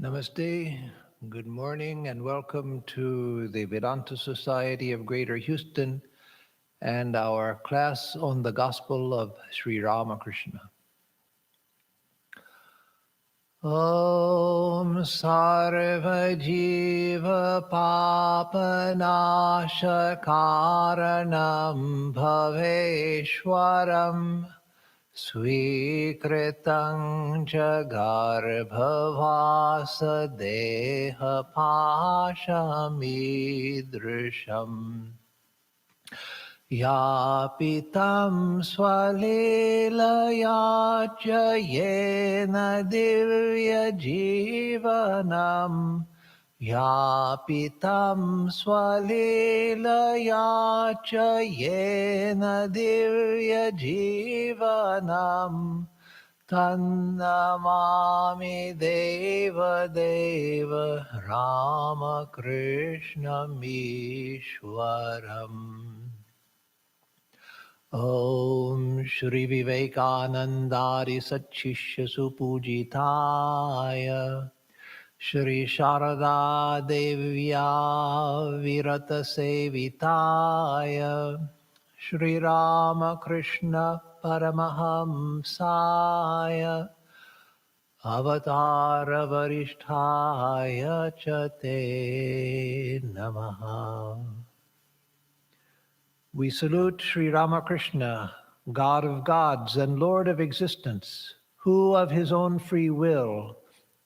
Namaste, good morning, and welcome to the Vedanta Society of Greater Houston and our class on the Gospel of Sri Ramakrishna. Om Sarva Jiva Papanashakaranam Bhaveshwaram Swikritang Jagarbhavasa Deha Pashamidrisham Yapitam Swalela Yena Divya Jivanam Yapitam Swalela Yena Divya Jivanam Tannamami Deva Deva Ramakrishna Mishwaram. Om Shri Vivekanandari Satchishya Supujitaya Shri Sharada Devya Virata Sevitaya Shri Ramakrishna Paramahamsaya Avatara Varishtaya Chate Namaha. We salute Sri Ramakrishna, God of gods and Lord of existence, who of his own free will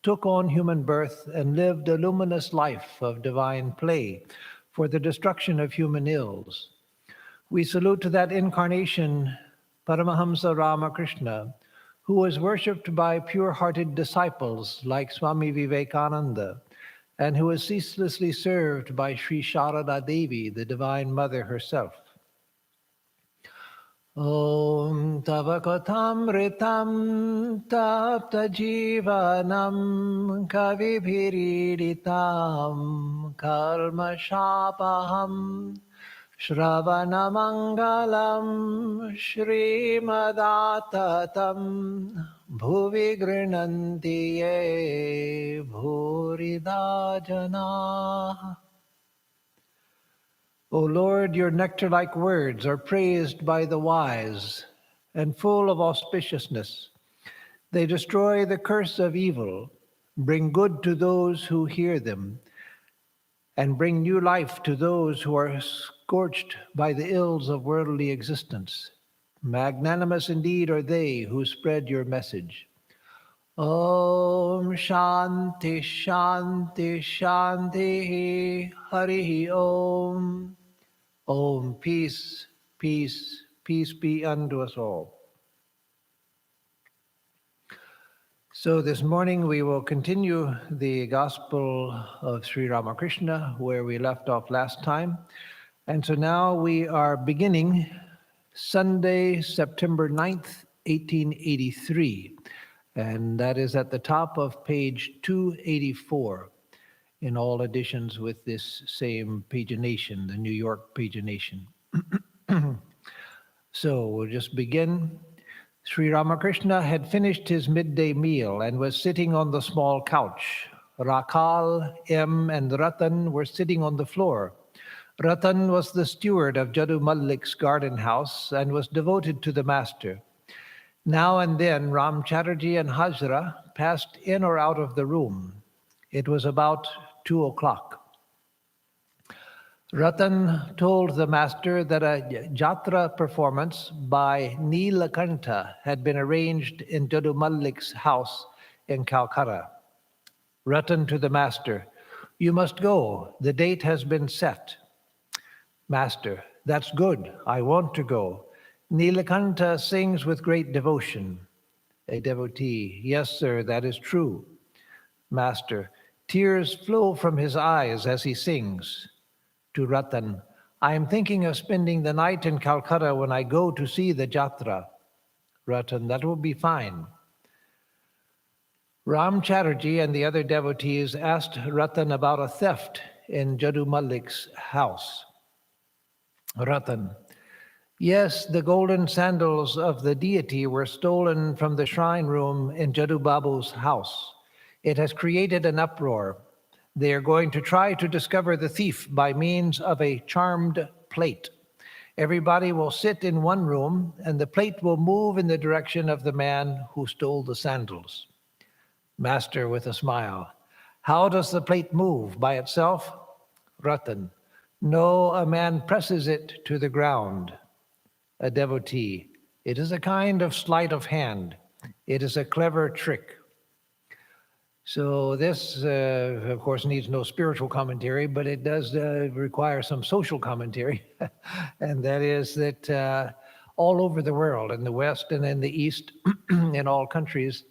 took on human birth and lived a luminous life of divine play for the destruction of human ills. We salute that incarnation, Paramahamsa Ramakrishna, who was worshipped by pure-hearted disciples like Swami Vivekananda, and who was ceaselessly served by Sri Sharada Devi, the Divine Mother herself. Om Tava Katamritam Tapta Jivanam Kavibhiriditam Karma Shapaham Shravanamangalam Shrimadattatam Bhuvi Grinanti Ye Bhurida Janaha. O Lord, your nectar-like words are praised by the wise and full of auspiciousness. They destroy the curse of evil, bring good to those who hear them, and bring new life to those who are scorched by the ills of worldly existence. Magnanimous indeed are they who spread your message. Om Shanti Shanti Shanti Harihi Om. Om, peace, peace, peace be unto us all. So this morning we will continue the Gospel of Sri Ramakrishna where we left off last time. And so now we are beginning Sunday, September 9th, 1883. And that is at the top of page 284 in all editions with this same pagination, the New York pagination. So we'll just begin. Sri Ramakrishna had finished his midday meal and was sitting on the small couch. Rakal, M, and Ratan were sitting on the floor. Ratan was the steward of Jadu Mallik's garden house and was devoted to the master. Now and then, Ram Chatterjee and Hajra passed in or out of the room. It was about 2 o'clock. Ratan told the master that a jatra performance by Neelakanta had been arranged in Jadu Mallik's house in Calcutta. Ratan to the master, "You must go. The date has been set." Master, "That's good. I want to go. Neelakanta sings with great devotion." A devotee, "Yes, sir, that is true." Master, "Tears flow from his eyes as he sings." To Ratan, "I am thinking of spending the night in Calcutta when I go to see the jatra." Ratan, "That will be fine." Ram Chatterjee and the other devotees asked Ratan about a theft in Jadu Mallik's house. Ratan, Yes, the golden sandals of the deity were stolen from the shrine room in Jadu Babu's house. It has created an uproar. They are going to try to discover the thief by means of a charmed plate. Everybody will sit in one room, and the plate will move in the direction of the man who stole the sandals. Master with a smile. How does the plate move? By itself? Ratan. No, a man presses it to the ground. A devotee. It is a kind of sleight of hand. It is a clever trick. So this, of course, needs no spiritual commentary, but it does require some social commentary. And that is that all over the world, in the West and in the East, in all countries,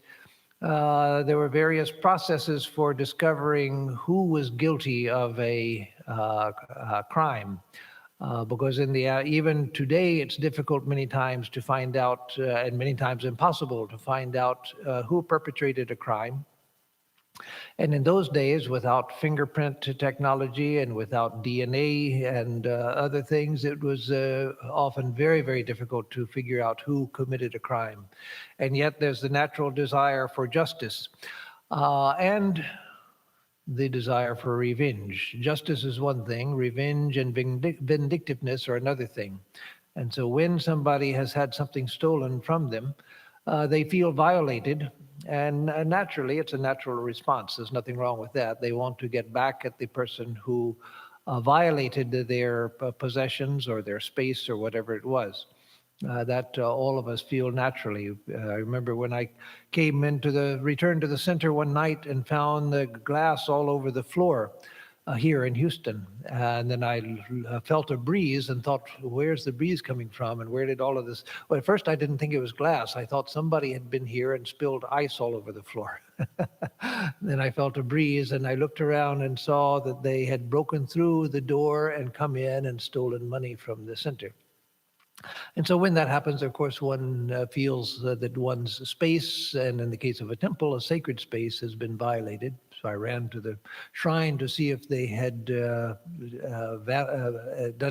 there were various processes for discovering who was guilty of a crime. Because even today, it's difficult many times to find out, and many times impossible to find out who perpetrated a crime. And in those days, without fingerprint technology and without DNA and other things, it was often very, very difficult to figure out who committed a crime. And yet there's the natural desire for justice and the desire for revenge. Justice is one thing, revenge and vindictiveness are another thing. And so when somebody has had something stolen from them, they feel violated. And naturally, it's a natural response. There's nothing wrong with that. They want to get back at the person who violated their possessions or their space or whatever it was. That all of us feel naturally. I remember when I returned to the center one night and found the glass all over the floor here in Houston. And then I felt a breeze and thought, where's the breeze coming from? And where did all of this? Well, at first I didn't think it was glass. I thought somebody had been here and spilled ice all over the floor. Then I felt a breeze and I looked around and saw that they had broken through the door and come in and stolen money from the center. And so when that happens, of course, one feels that one's space, and in the case of a temple, a sacred space, has been violated. So I ran to the shrine to see if they had done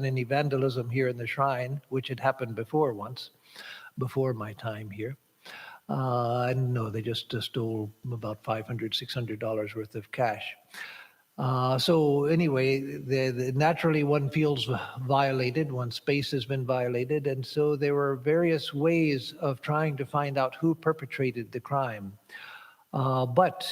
any vandalism here in the shrine, which had happened before before my time here. And no, they just stole about $500, $600 worth of cash. So anyway, naturally one feels violated, one's space has been violated, and so there were various ways of trying to find out who perpetrated the crime. But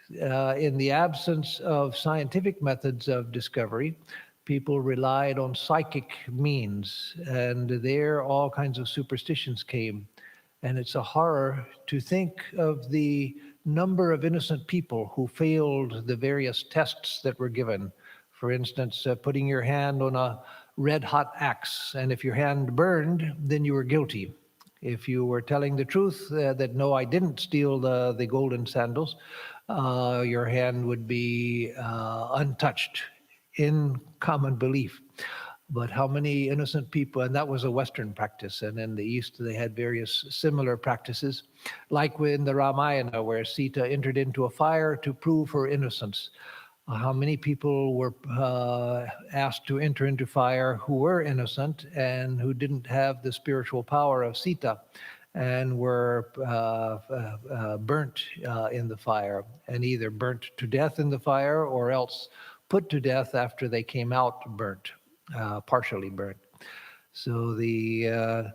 in the absence of scientific methods of discovery, people relied on psychic means, and there all kinds of superstitions came. And it's a horror to think of the number of innocent people who failed the various tests that were given. For instance, putting your hand on a red-hot axe, and if your hand burned, then you were guilty. If you were telling the truth, that no, I didn't steal the golden sandals, your hand would be untouched in common belief. But how many innocent people, and that was a Western practice, and in the East they had various similar practices, like in the Ramayana, where Sita entered into a fire to prove her innocence. How many people were asked to enter into fire who were innocent and who didn't have the spiritual power of Sita and were burnt in the fire, and either burnt to death in the fire or else put to death after they came out burnt. Partially burnt. So the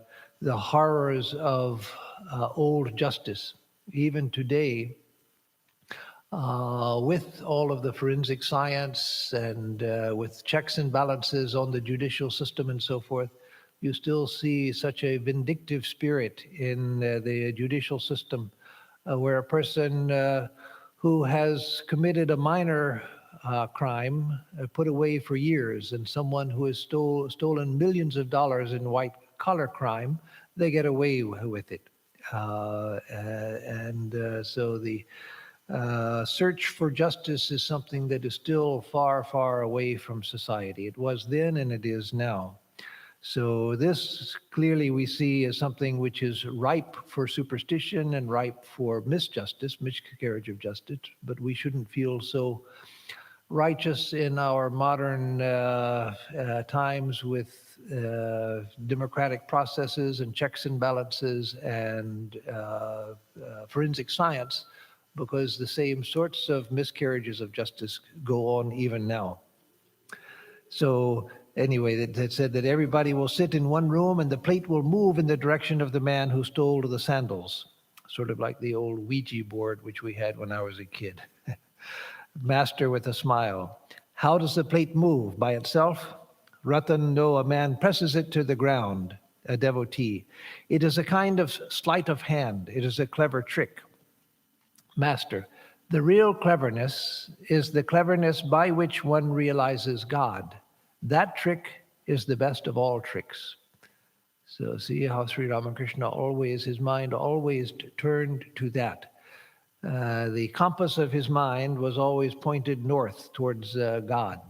horrors of old justice, even today, with all of the forensic science and with checks and balances on the judicial system and so forth, you still see such a vindictive spirit in the judicial system, where a person who has committed a minor crime put away for years, and someone who has stolen millions of dollars in white-collar crime, they get away with it. So the search for justice is something that is still far, far away from society. It was then and it is now. So this clearly we see as something which is ripe for superstition and ripe for miscarriage of justice, but we shouldn't feel so righteous in our modern times with democratic processes and checks and balances and forensic science, because the same sorts of miscarriages of justice go on even now. So anyway, that said that everybody will sit in one room and the plate will move in the direction of the man who stole the sandals, sort of like the old Ouija board which we had when I was a kid. Master with a smile. How does the plate move? By itself? Ratan, no, a man presses it to the ground, a devotee. It is a kind of sleight of hand. It is a clever trick. Master, the real cleverness is the cleverness by which one realizes God. That trick is the best of all tricks. So see how Sri Ramakrishna always, his mind always turned to that. The compass of his mind was always pointed north towards God.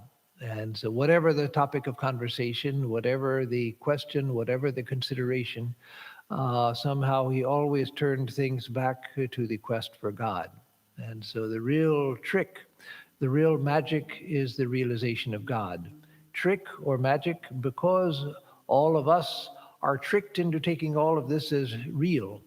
And so whatever the topic of conversation, whatever the question, whatever the consideration, somehow he always turned things back to the quest for God. And so the real trick, the real magic is the realization of God. Trick or magic, because all of us are tricked into taking all of this as real.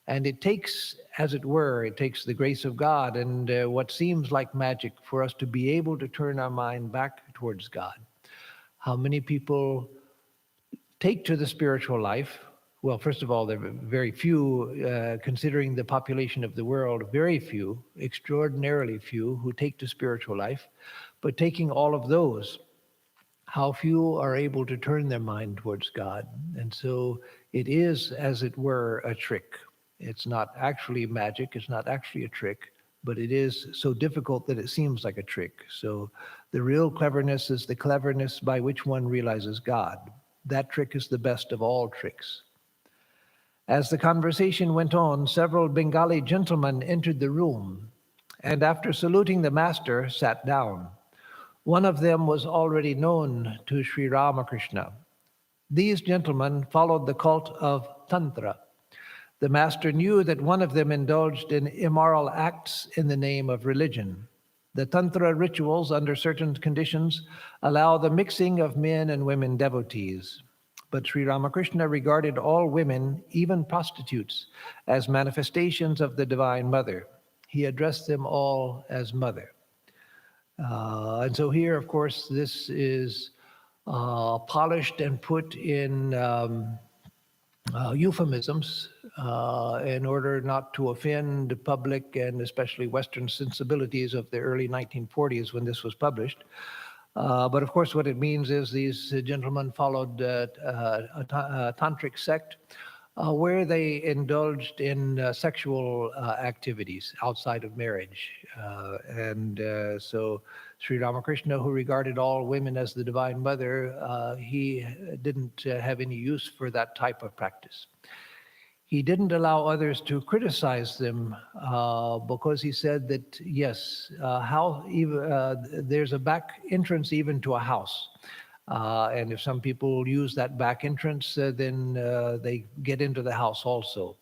And it takes, as it were, it takes the grace of God and what seems like magic for us to be able to turn our mind back towards God. How many people take to the spiritual life? Well, first of all, there are very few, considering the population of the world, very few, extraordinarily few, who take to spiritual life. But taking all of those, how few are able to turn their mind towards God. And so it is, as it were, a trick. It's not actually magic, it's not actually a trick, but it is so difficult that it seems like a trick. So the real cleverness is the cleverness by which one realizes God. That trick is the best of all tricks. As the conversation went on, several Bengali gentlemen entered the room, and after saluting the master, sat down. One of them was already known to Sri Ramakrishna. These gentlemen followed the cult of Tantra. The master knew that one of them indulged in immoral acts in the name of religion. The Tantra rituals, under certain conditions, allow the mixing of men and women devotees. But Sri Ramakrishna regarded all women, even prostitutes, as manifestations of the Divine Mother. He addressed them all as Mother. And so here, of course, this is polished and put in euphemisms in order not to offend the public and especially Western sensibilities of the early 1940s when this was published. But of course, what it means is these gentlemen followed a tantric sect where they indulged in sexual activities outside of marriage. So Sri Ramakrishna, who regarded all women as the Divine Mother, he didn't have any use for that type of practice. He didn't allow others to criticize them because he said that, yes, there's a back entrance even to a house. And if some people use that back entrance, then they get into the house also.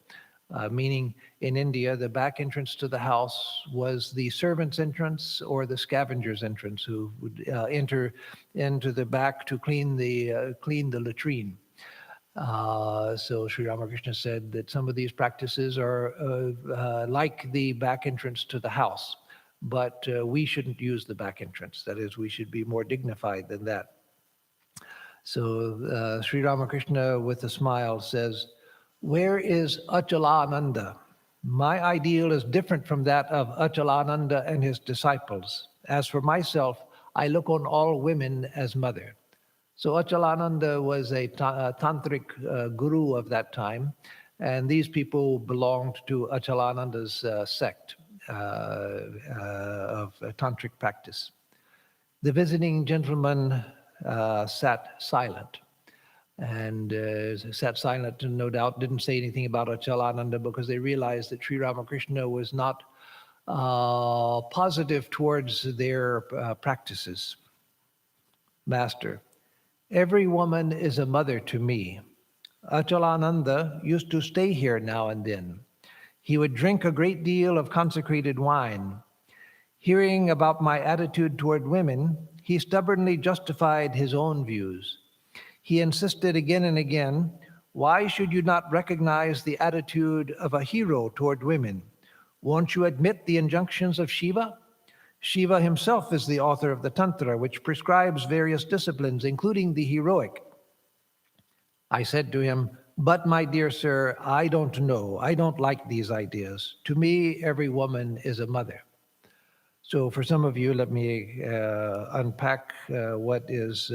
Meaning in India, the back entrance to the house was the servant's entrance or the scavenger's entrance, who would enter into the back to clean the latrine. So Sri Ramakrishna said that some of these practices are like the back entrance to the house, but we shouldn't use the back entrance. That is, we should be more dignified than that. So Sri Ramakrishna, with a smile, says, "Where is Achalananda? My ideal is different from that of Achalananda and his disciples. As for myself, I look on all women as mother." So Achalananda was a tantric guru of that time, and these people belonged to Achalananda's sect of tantric practice. The visiting gentleman sat silent. And sat silent and no doubt didn't say anything about Achalananda because they realized that Sri Ramakrishna was not positive towards their practices. Master, every woman is a mother to me. Achalananda used to stay here now and then. He would drink a great deal of consecrated wine. Hearing about my attitude toward women, he stubbornly justified his own views. He insisted again and again, why should you not recognize the attitude of a hero toward women? Won't you admit the injunctions of Shiva? Shiva himself is the author of the Tantra, which prescribes various disciplines, including the heroic. I said to him, but my dear sir, I don't know. I don't like these ideas. To me, every woman is a mother. So for some of you, let me unpack what is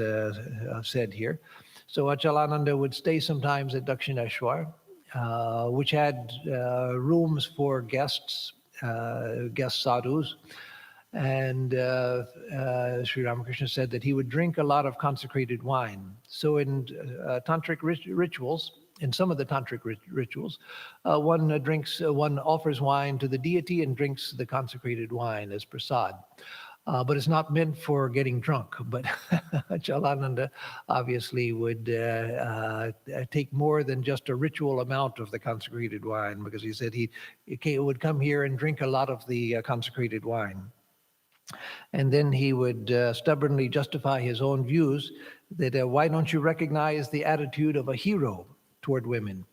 said here. So Achalananda would stay sometimes at Dakshineshwar, which had rooms for guest sadhus. And Sri Ramakrishna said that he would drink a lot of consecrated wine. So in tantric rituals, in some of the tantric rituals, one offers wine to the deity and drinks the consecrated wine as prasad. But it's not meant for getting drunk. But Chalananda obviously would take more than just a ritual amount of the consecrated wine, because he said he would come here and drink a lot of the consecrated wine. And then he would stubbornly justify his own views that why don't you recognize the attitude of a hero toward women?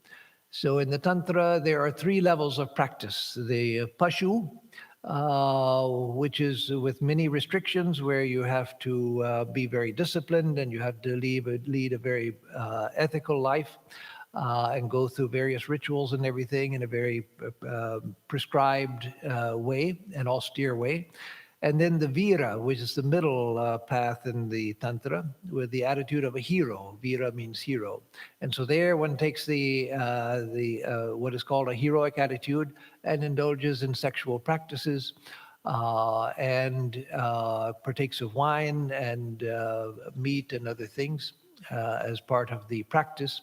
So in the Tantra, there are 3 levels of practice. The Pashu, which is with many restrictions, where you have to be very disciplined and you have to lead a very ethical life and go through various rituals and everything in a very prescribed way, an austere way. And then the Vira, which is the middle path in the Tantra, with the attitude of a hero. Vira means hero. And so there one takes the what is called a heroic attitude and indulges in sexual practices and partakes of wine and meat and other things as part of the practice.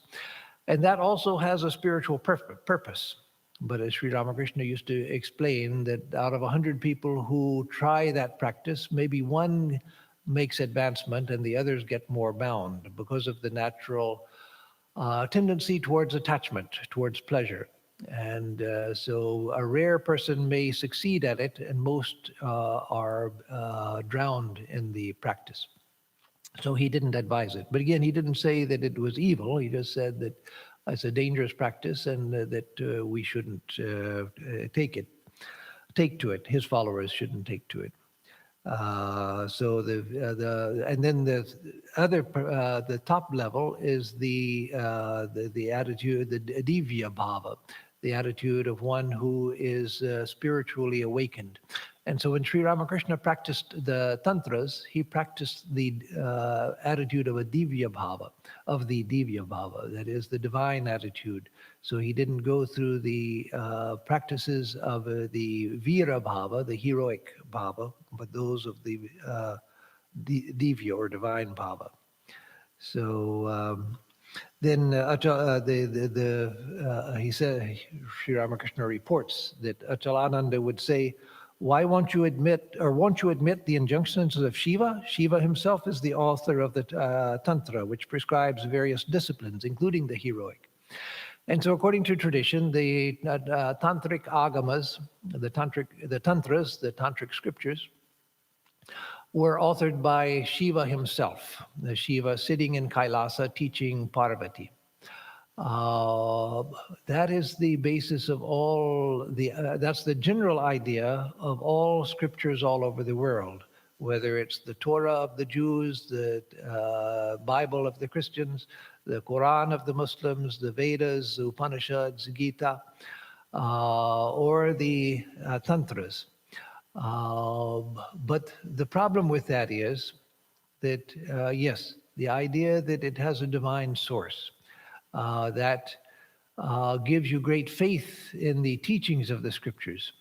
And that also has a spiritual purpose. But as Sri Ramakrishna used to explain, that out of 100 people who try that practice, maybe one makes advancement and the others get more bound because of the natural tendency towards attachment, towards pleasure. And so a rare person may succeed at it, and most are drowned in the practice. So he didn't advise it. But again, he didn't say that it was evil. He just said that it's a dangerous practice and that we shouldn't take to it. His followers shouldn't take to it. So and then the other the top level is the attitude, the divya bhava, the attitude of one who is spiritually awakened. And so when Sri Ramakrishna practiced the tantras, he practiced the attitude of a divya bhava, that is the divine attitude. So he didn't go through the practices of the vira bhava, the heroic bhava, but those of the divya or divine bhava. So then he said, Sri Ramakrishna reports that Achalananda would say, why won't you admit the injunctions of Shiva? Shiva himself is the author of the Tantra, which prescribes various disciplines, including the heroic. And so according to tradition, the tantric agamas, the tantras, the tantric scriptures, were authored by Shiva himself, the Shiva sitting in Kailasa teaching Parvati. That is the basis of all that's the general idea of all scriptures all over the world, whether it's the Torah of the Jews, the Bible of the Christians, the Quran of the Muslims, the Vedas, the Upanishads, Gita, or the Tantras. But the problem with that is that, yes, the idea that it has a divine source, that gives you great faith in the teachings of the scriptures.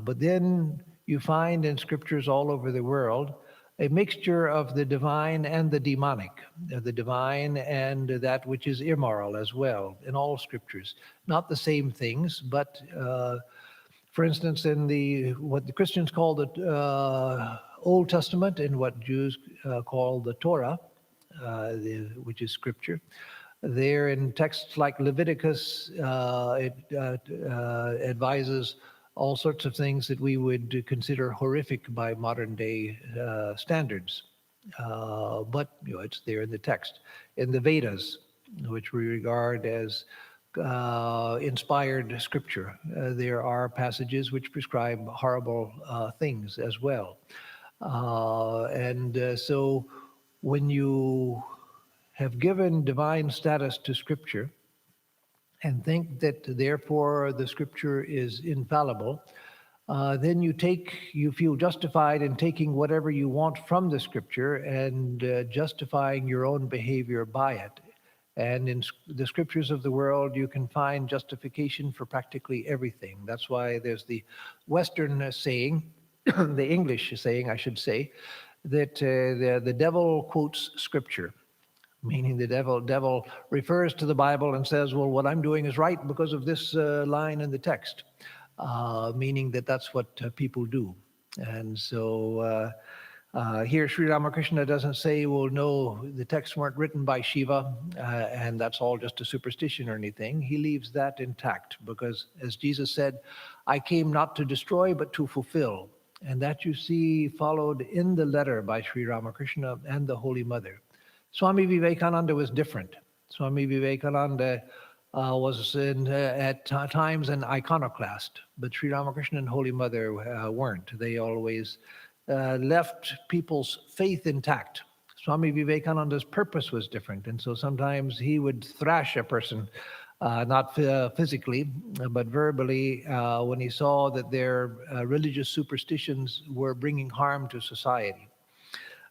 But then you find in scriptures all over the world a mixture of the divine and the demonic, the divine and that which is immoral as well in all scriptures. Not the same things, but for instance, in what the Christians call the Old Testament and what Jews call the Torah, which is scripture, there in texts like Leviticus, it advises all sorts of things that we would consider horrific by modern day standards. But it's there in the text. In the Vedas, which we regard as inspired scripture. There are passages which prescribe horrible things as well. So when you have given divine status to scripture and think that therefore the scripture is infallible, then you feel justified in taking whatever you want from the scripture and justifying your own behavior by it. And in the scriptures of the world, you can find justification for practically everything. That's why there's the Western saying, the English saying, I should say, that the devil quotes scripture, meaning the devil refers to the Bible and says, well, what I'm doing is right because of this line in the text, meaning that that's what people do. And so here Sri Ramakrishna doesn't say, well, no, the texts weren't written by Shiva, and that's all just a superstition or anything. He leaves that intact because, as Jesus said, I came not to destroy, but to fulfill. And that you see followed in the letter by Sri Ramakrishna and the Holy Mother. Swami Vivekananda was different. Swami Vivekananda was at times an iconoclast, but Sri Ramakrishna and Holy Mother weren't. They always left people's faith intact. Swami Vivekananda's purpose was different, and so sometimes he would thrash a person, not physically, but verbally, when he saw that their religious superstitions were bringing harm to society.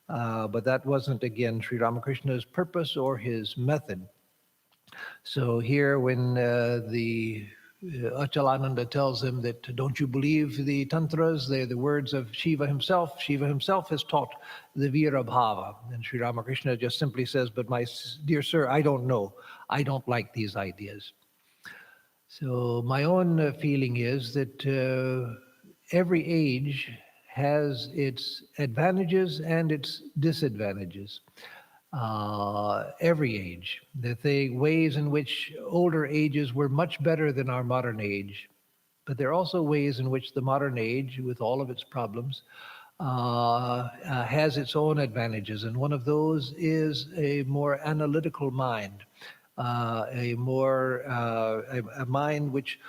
But that wasn't, again, Sri Ramakrishna's purpose or his method. So here when the Achalananda tells him that, don't you believe the tantras? They're the words of Shiva himself. Shiva himself has taught the Virabhava. And Sri Ramakrishna just simply says, but my dear sir, I don't know. I don't like these ideas. So my own feeling is that every age has its advantages and its disadvantages. Every age. The ways in which older ages were much better than our modern age. But there are also ways in which the modern age, with all of its problems, has its own advantages. And one of those is a more analytical mind, a mind which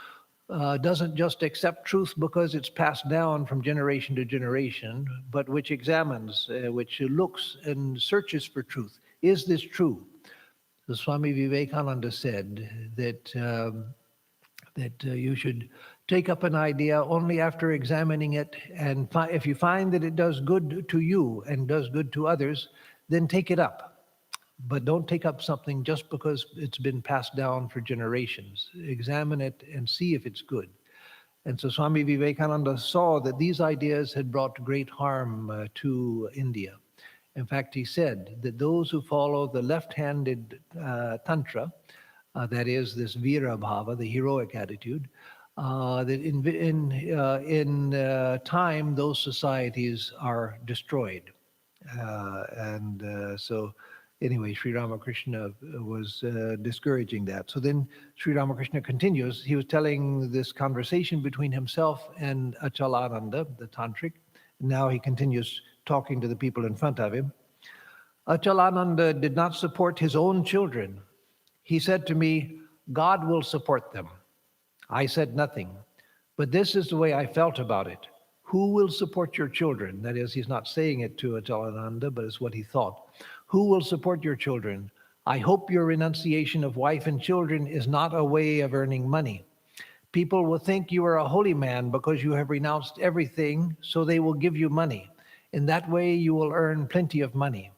doesn't just accept truth because it's passed down from generation to generation, but which examines, which looks and searches for truth. Is this true? The Swami Vivekananda said that you should take up an idea only after examining it, and if you find that it does good to you and does good to others, then take it up. But don't take up something just because it's been passed down for generations. Examine it and see if it's good. And so Swami Vivekananda saw that these ideas had brought great harm to India. In fact, he said that those who follow the left-handed tantra, that is this Virabhava, the heroic attitude, that in time those societies are destroyed. So anyway, Sri Ramakrishna was discouraging that. So then Sri Ramakrishna continues. He was telling this conversation between himself and Achalananda, the tantric. Now he continues talking to the people in front of him. Achalananda did not support his own children. He said to me, God will support them. I said nothing. But this is the way I felt about it. Who will support your children? That is, he's not saying it to Achalananda, but it's what he thought. Who will support your children? I hope your renunciation of wife and children is not a way of earning money. People will think you are a holy man because you have renounced everything, so they will give you money. In that way, you will earn plenty of money.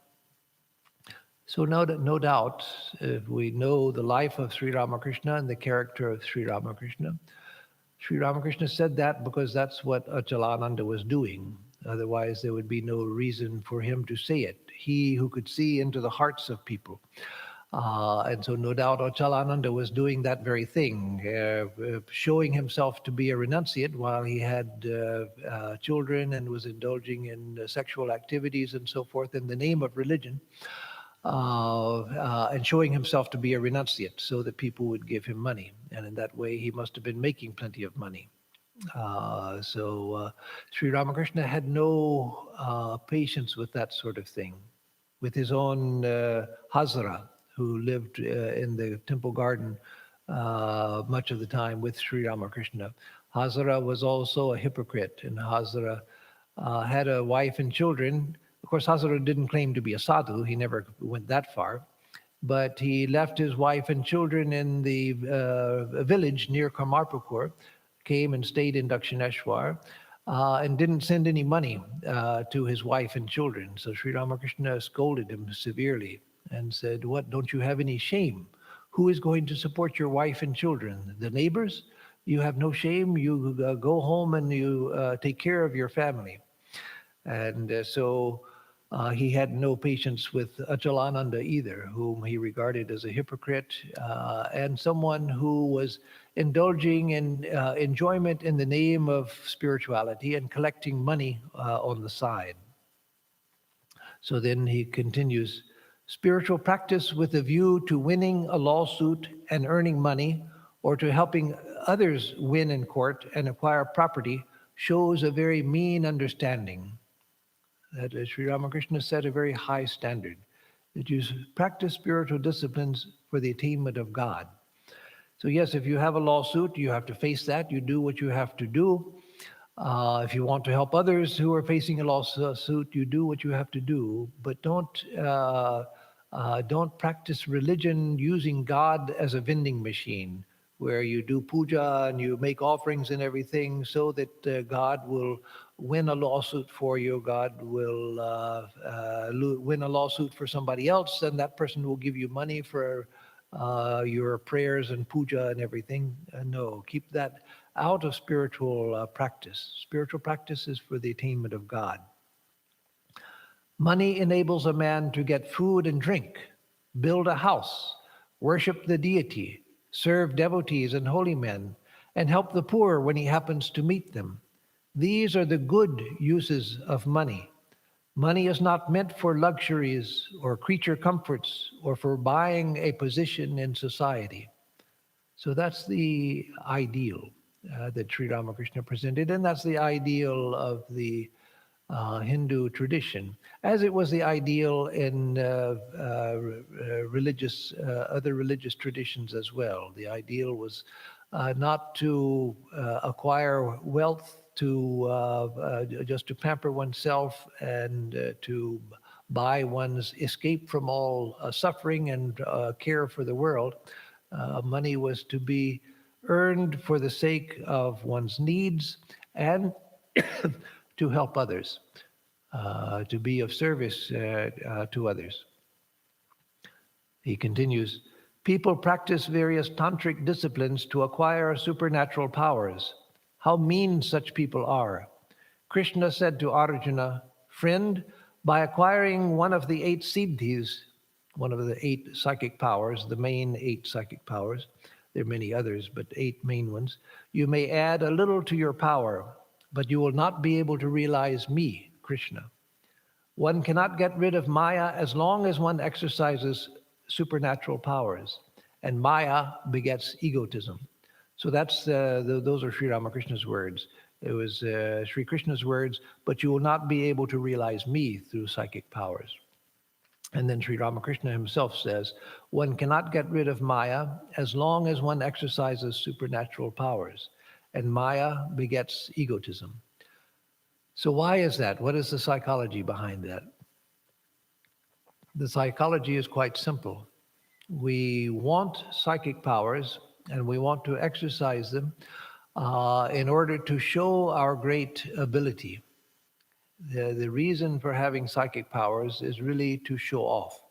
So no doubt, if we know the life of Sri Ramakrishna and the character of Sri Ramakrishna said that because that's what Achalananda was doing. Otherwise, there would be no reason for him to say it. He who could see into the hearts of people. And so no doubt Achalananda was doing that very thing, showing himself to be a renunciate while he had children and was indulging in sexual activities and so forth in the name of religion. And showing himself to be a renunciate so that people would give him money. And in that way, he must have been making plenty of money. Sri Ramakrishna had no patience with that sort of thing. With his own Hazara, who lived in the temple garden much of the time with Sri Ramakrishna. Hazara was also a hypocrite, and Hazara had a wife and children. Of course, Hazara didn't claim to be a sadhu. He never went that far. But he left his wife and children in the village near Karmarpur, came and stayed in Dakshineshwar, and didn't send any money to his wife and children. So Sri Ramakrishna scolded him severely and said, "What, don't you have any shame? Who is going to support your wife and children? The neighbors? You have no shame? You go home and you take care of your family." And so he had no patience with Achalananda either, whom he regarded as a hypocrite and someone who was indulging in enjoyment in the name of spirituality and collecting money on the side. So then he continues, spiritual practice with a view to winning a lawsuit and earning money, or to helping others win in court and acquire property, shows a very mean understanding. That Sri Ramakrishna set a very high standard, that you practice spiritual disciplines for the attainment of God. So yes, if you have a lawsuit, you have to face that. You do what you have to do. If you want to help others who are facing a lawsuit, you do what you have to do. But don't practice religion using God as a vending machine, where you do puja and you make offerings and everything so that God will win a lawsuit for you. God will win a lawsuit for somebody else, and that person will give you money for your prayers and puja and everything. No, keep that out of spiritual practice. Spiritual practice is for the attainment of God. Money enables a man to get food and drink, build a house, worship the deity, serve devotees and holy men, and help the poor when he happens to meet them. These are the good uses of money. Money is not meant for luxuries or creature comforts or for buying a position in society. So that's the ideal that Sri Ramakrishna presented, and that's the ideal of the Hindu tradition, as it was the ideal in other religious traditions as well. The ideal was not to acquire wealth just to pamper oneself and to buy one's escape from all suffering and care for the world. Money was to be earned for the sake of one's needs and to help others, to be of service to others. He continues, people practice various tantric disciplines to acquire supernatural powers. How mean such people are. Krishna said to Arjuna, friend, by acquiring one of the 8 siddhis, one of the 8 psychic powers, the main 8 psychic powers, there are many others, but 8 main ones, you may add a little to your power, but you will not be able to realize me, Krishna. One cannot get rid of Maya as long as one exercises supernatural powers, and Maya begets egotism. So that's those are Sri Ramakrishna's words. It was Sri Krishna's words, but you will not be able to realize me through psychic powers. And then Sri Ramakrishna himself says, one cannot get rid of Maya as long as one exercises supernatural powers, and Maya begets egotism. So why is that? What is the psychology behind that? The psychology is quite simple. We want psychic powers and we want to exercise them in order to show our great ability. The reason for having psychic powers is really to show off,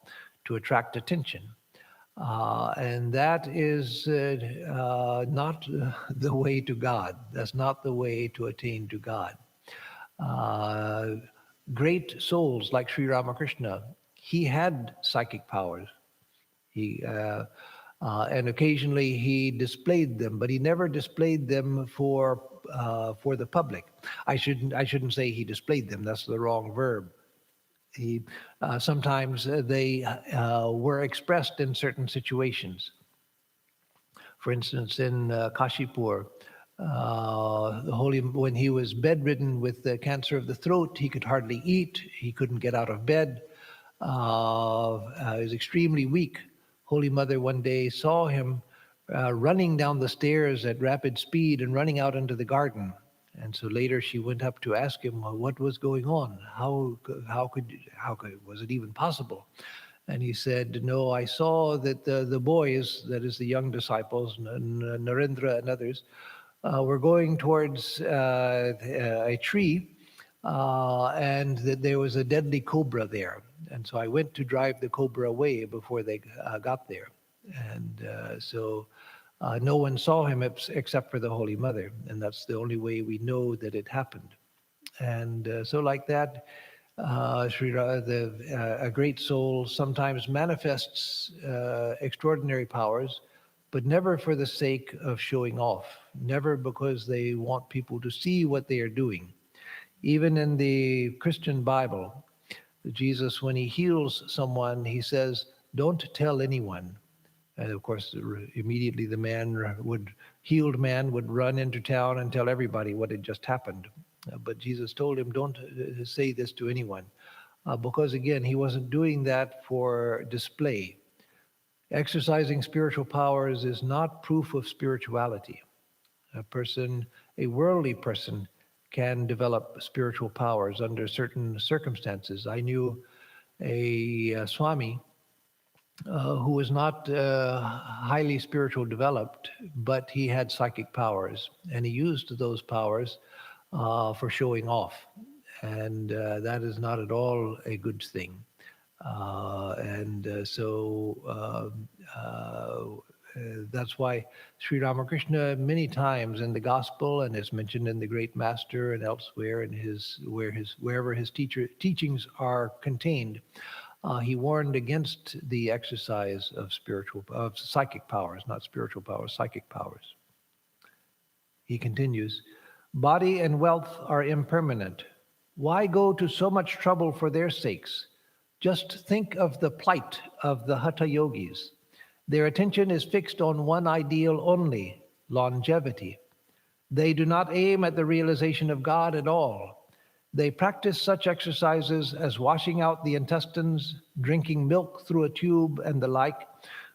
to attract attention. And that is not the way to God. That's not the way to attain to God. Great souls like Sri Ramakrishna, he had psychic powers. And occasionally he displayed them, but he never displayed them for the public. I shouldn't say he displayed them. That's the wrong verb. Sometimes they were expressed in certain situations. For instance, in Kashipur, when he was bedridden with the cancer of the throat, he could hardly eat. He couldn't get out of bed. He was extremely weak. Holy Mother one day saw him running down the stairs at rapid speed and running out into the garden. And so later she went up to ask him, well, what was going on? Was it even possible? And he said, no, I saw that the boys, that is the young disciples, Narendra and others, were going towards a tree, and that there was a deadly cobra there. And so I went to drive the cobra away before they got there. And so no one saw him except for the Holy Mother. And that's the only way we know that it happened. And so like that, a great soul sometimes manifests extraordinary powers, but never for the sake of showing off, never because they want people to see what they are doing. Even in the Christian Bible, Jesus, when he heals someone, he says, don't tell anyone. And of course, immediately the healed man would run into town and tell everybody what had just happened. But Jesus told him, don't say this to anyone. Because again, he wasn't doing that for display. Exercising spiritual powers is not proof of spirituality. A worldly person, can develop spiritual powers under certain circumstances. I knew a Swami who was not highly spiritual developed, but he had psychic powers, and he used those powers for showing off. And that is not at all a good thing. That's why Sri Ramakrishna many times in the gospel, and it's mentioned in the Great Master and elsewhere in wherever his teachings are contained, he warned against the exercise of psychic powers, not spiritual powers, psychic powers. He continues, body and wealth are impermanent. Why go to so much trouble for their sakes? Just think of the plight of the Hatha Yogis. Their attention is fixed on one ideal only, longevity. They do not aim at the realization of God at all. They practice such exercises as washing out the intestines, drinking milk through a tube, and the like,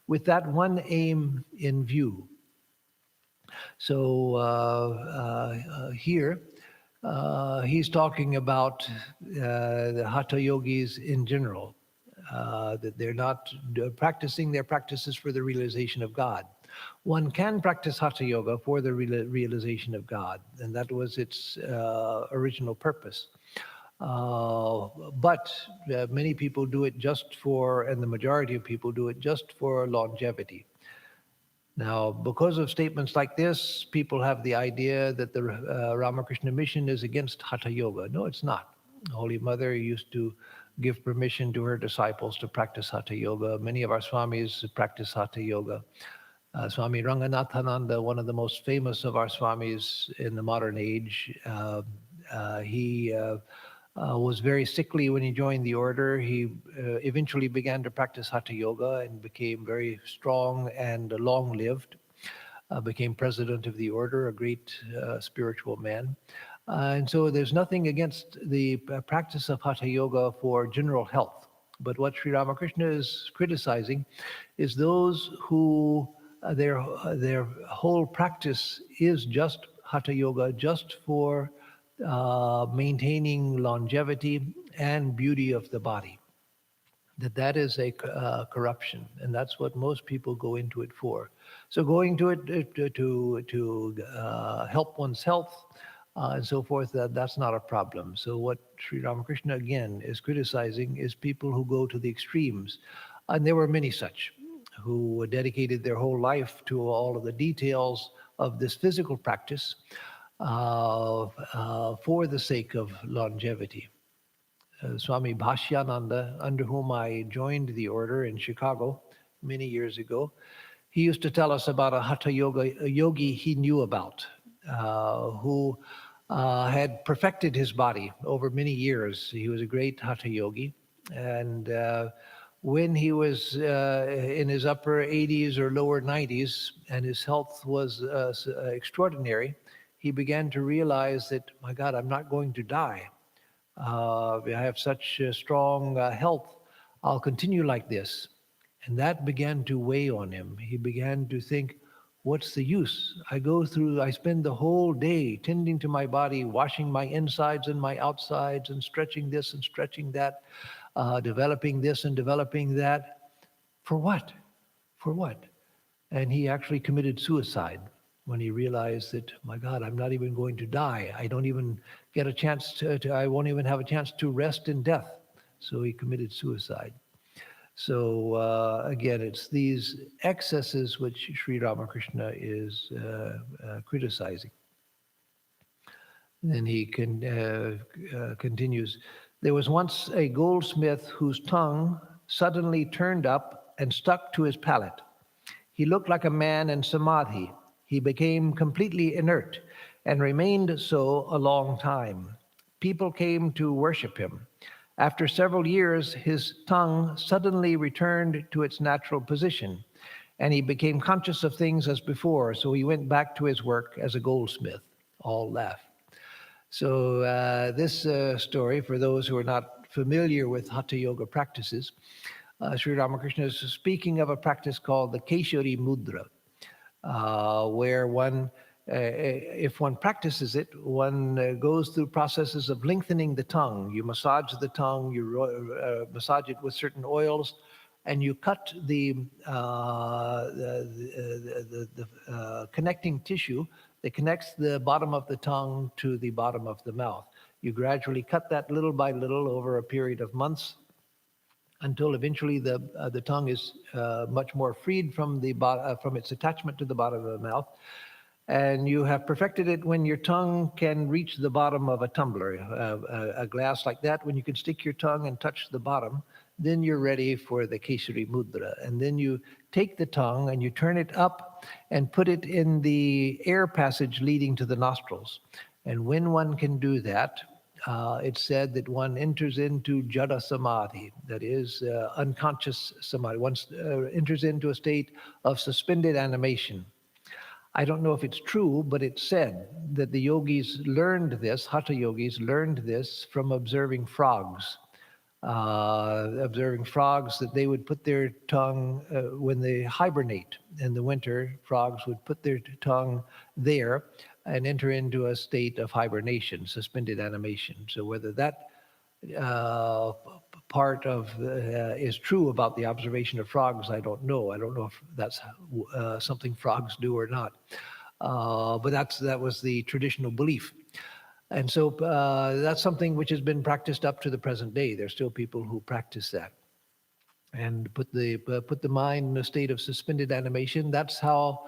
with that one aim in view. So here, he's talking about the Hatha Yogis in general. That they're not practicing their practices for the realization of God. One can practice Hatha Yoga for the realization of God, and that was its original purpose. But many people do it and the majority of people do it just for longevity. Now, because of statements like this, people have the idea that the Ramakrishna mission is against Hatha Yoga. No, it's not. The Holy Mother used to give permission to her disciples to practice Hatha Yoga. Many of our Swamis practice Hatha Yoga. Swami Ranganathananda, one of the most famous of our Swamis in the modern age, he was very sickly when he joined the order. He eventually began to practice Hatha Yoga and became very strong and long-lived, became president of the order, a great spiritual man. And so there's nothing against the practice of Hatha Yoga for general health. But what Sri Ramakrishna is criticizing is those who their whole practice is just Hatha Yoga, just for maintaining longevity and beauty of the body. That is a corruption, and that's what most people go into it for. So going to it to help one's health, and so forth, that's not a problem. So what Sri Ramakrishna again is criticizing is people who go to the extremes. And there were many such who dedicated their whole life to all of the details of this physical practice for the sake of longevity. Swami Bhashyananda, under whom I joined the order in Chicago many years ago, he used to tell us about a Hatha yogi he knew about, who had perfected his body over many years. He was a great Hatha yogi. And when he was in his upper 80s or lower 90s, and his health was extraordinary, he began to realize that, my God, I'm not going to die. I have such strong health. I'll continue like this. And that began to weigh on him. He began to think, What's the use? I spend the whole day tending to my body, washing my insides and my outsides, and stretching this and stretching that, developing this and developing that. For what? For what? And he actually committed suicide when he realized that, my God, I'm not even going to die. I don't even get a chance I won't even have a chance to rest in death. So he committed suicide. So again, it's these excesses which Sri Ramakrishna is criticizing. Then he continues, there was once a goldsmith whose tongue suddenly turned up and stuck to his palate. He looked like a man in samadhi. He became completely inert and remained so a long time. People came to worship him. After several years, his tongue suddenly returned to its natural position, and he became conscious of things as before, so he went back to his work as a goldsmith. All laugh. So this story, for those who are not familiar with Hatha Yoga practices, Sri Ramakrishna is speaking of a practice called the Keshari Mudra, where one, if one practices it, one goes through processes of lengthening the tongue. You massage the tongue, you massage it with certain oils, and you cut the connecting tissue that connects the bottom of the tongue to the bottom of the mouth. You gradually cut that little by little over a period of months, until eventually the tongue is much more freed from its attachment to the bottom of the mouth. And you have perfected it when your tongue can reach the bottom of a tumbler, a glass like that. When you can stick your tongue and touch the bottom, then you're ready for the Keshari Mudra. And then you take the tongue and you turn it up and put it in the air passage leading to the nostrils. And when one can do that, it's said that one enters into jada samadhi, that is unconscious samadhi. One enters into a state of suspended animation. I don't know if it's true, but it's said that the yogis learned this, hatha yogis learned this from observing frogs. That they would put their tongue, when they hibernate in the winter, frogs would put their tongue there and enter into a state of hibernation, suspended animation. So whether that part of is true about the observation of frogs, I don't know. I don't know if that's something frogs do or not. But that was the traditional belief. And so that's something which has been practiced up to the present day. There's still people who practice that and put the mind in a state of suspended animation. That's how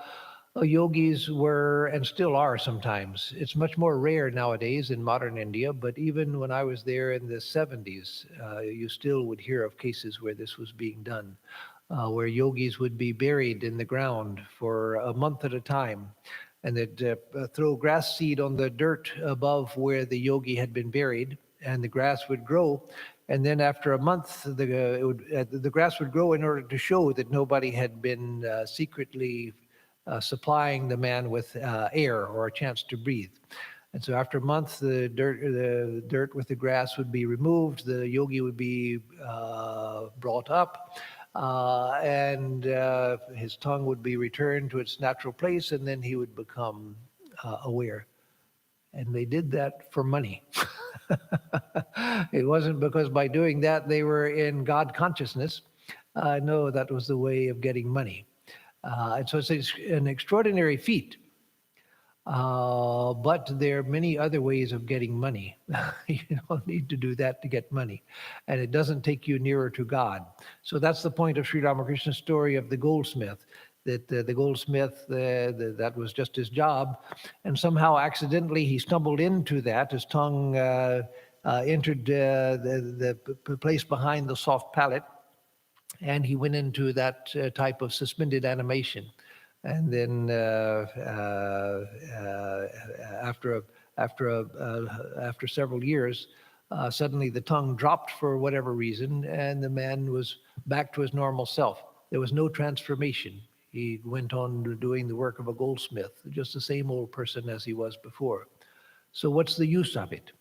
yogis were and still are sometimes. It's much more rare nowadays in modern India, but even when I was there in the 70s, you still would hear of cases where this was being done, where yogis would be buried in the ground for a month at a time, and they'd throw grass seed on the dirt above where the yogi had been buried, and the grass would grow. And then after a month, the grass would grow in order to show that nobody had been secretly supplying the man with air or a chance to breathe. And so after a month, the dirt with the grass would be removed, the yogi would be brought up, and his tongue would be returned to its natural place, and then he would become aware. And they did that for money. It wasn't because by doing that they were in God consciousness. No, that was the way of getting money. And so it's an extraordinary feat. But there are many other ways of getting money. You don't need to do that to get money. And it doesn't take you nearer to God. So that's the point of Sri Ramakrishna's story of the goldsmith, that the goldsmith, that was just his job. And somehow accidentally he stumbled into that. His tongue entered the place behind the soft palate. And he went into that type of suspended animation. And then after several years, suddenly the tongue dropped for whatever reason, and the man was back to his normal self. There was no transformation. He went on doing the work of a goldsmith, just the same old person as he was before. So what's the use of it?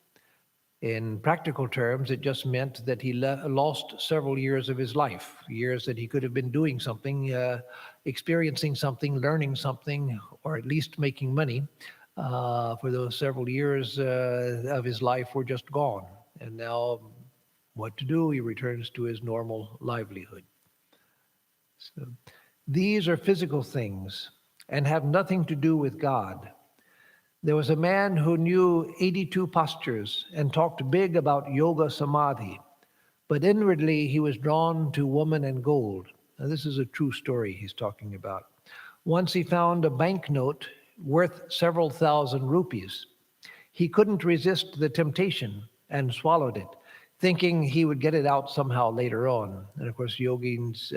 In practical terms, it just meant that he lost several years of his life, years that he could have been doing something experiencing something, learning something, or at least making money, for those several years of his life were just gone. And now, what to do? He returns to his normal livelihood. So, these are physical things and have nothing to do with God. There was a man who knew 82 postures and talked big about yoga samadhi, but inwardly he was drawn to woman and gold. Now, this is a true story he's talking about. Once he found a banknote worth several thousand rupees. He couldn't resist the temptation and swallowed it, thinking he would get it out somehow later on. And of course, yogins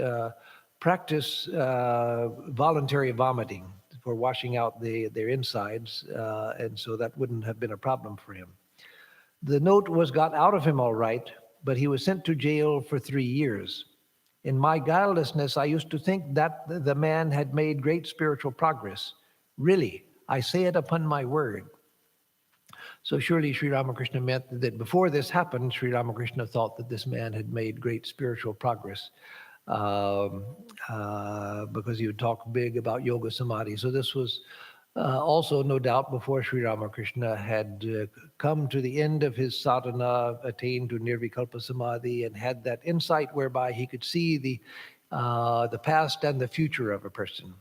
practice voluntary vomiting for washing out their insides, and so that wouldn't have been a problem for him. The note was got out of him all right, but he was sent to jail for 3 years. In my guilelessness, I used to think that the man had made great spiritual progress. Really, I say it upon my word. So surely Sri Ramakrishna meant that before this happened, Sri Ramakrishna thought that this man had made great spiritual progress, because he would talk big about yoga samadhi. So this was also, no doubt, before Sri Ramakrishna had come to the end of his sadhana, attained to nirvikalpa samadhi, and had that insight whereby he could see the past and the future of a person.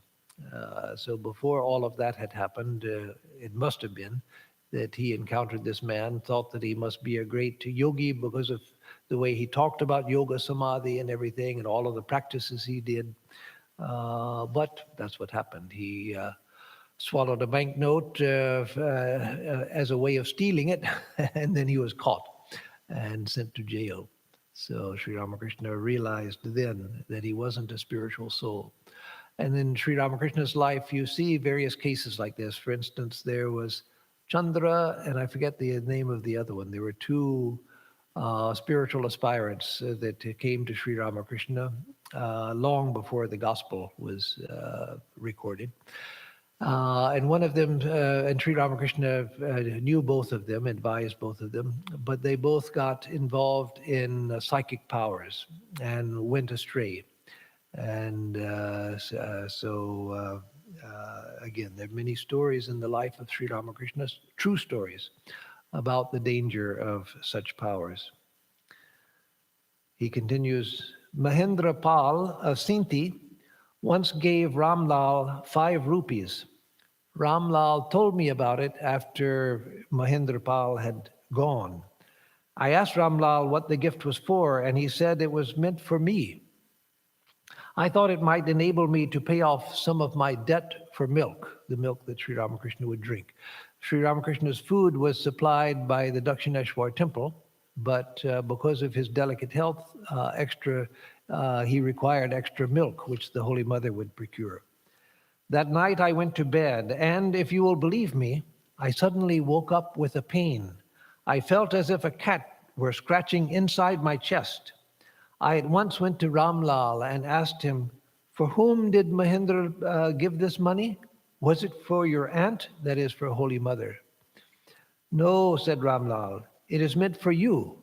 So before all of that had happened, it must have been that he encountered this man, thought that he must be a great yogi because of the way he talked about yoga samadhi and everything and all of the practices he did. But that's what happened. He swallowed a banknote as a way of stealing it, and then he was caught and sent to jail. So Sri Ramakrishna realized then that he wasn't a spiritual soul. And in Sri Ramakrishna's life, you see various cases like this. For instance, there was Chandra, and I forget the name of the other one. There were two spiritual aspirants that came to Sri Ramakrishna long before the gospel was recorded. And one of them, and Sri Ramakrishna knew both of them, advised both of them, but they both got involved in psychic powers and went astray. And again, there are many stories in the life of Sri Ramakrishna, true stories, about the danger of such powers. He continues, Mahendra Pal of Sinti once gave Ramlal 5 rupees. Ramlal told me about it after Mahendra Pal had gone. I asked Ramlal what the gift was for, and he said it was meant for me. I thought it might enable me to pay off some of my debt for milk, the milk that Sri Ramakrishna would drink. Sri Ramakrishna's food was supplied by the Dakshineshwar temple, but because of his delicate health, he required extra milk, which the Holy Mother would procure. That night I went to bed, and if you will believe me, I suddenly woke up with a pain. I felt as if a cat were scratching inside my chest. I at once went to Ramlal and asked him, for whom did Mahendra give this money? Was it for your aunt, that is for Holy Mother? No, said Ramlal, it is meant for you.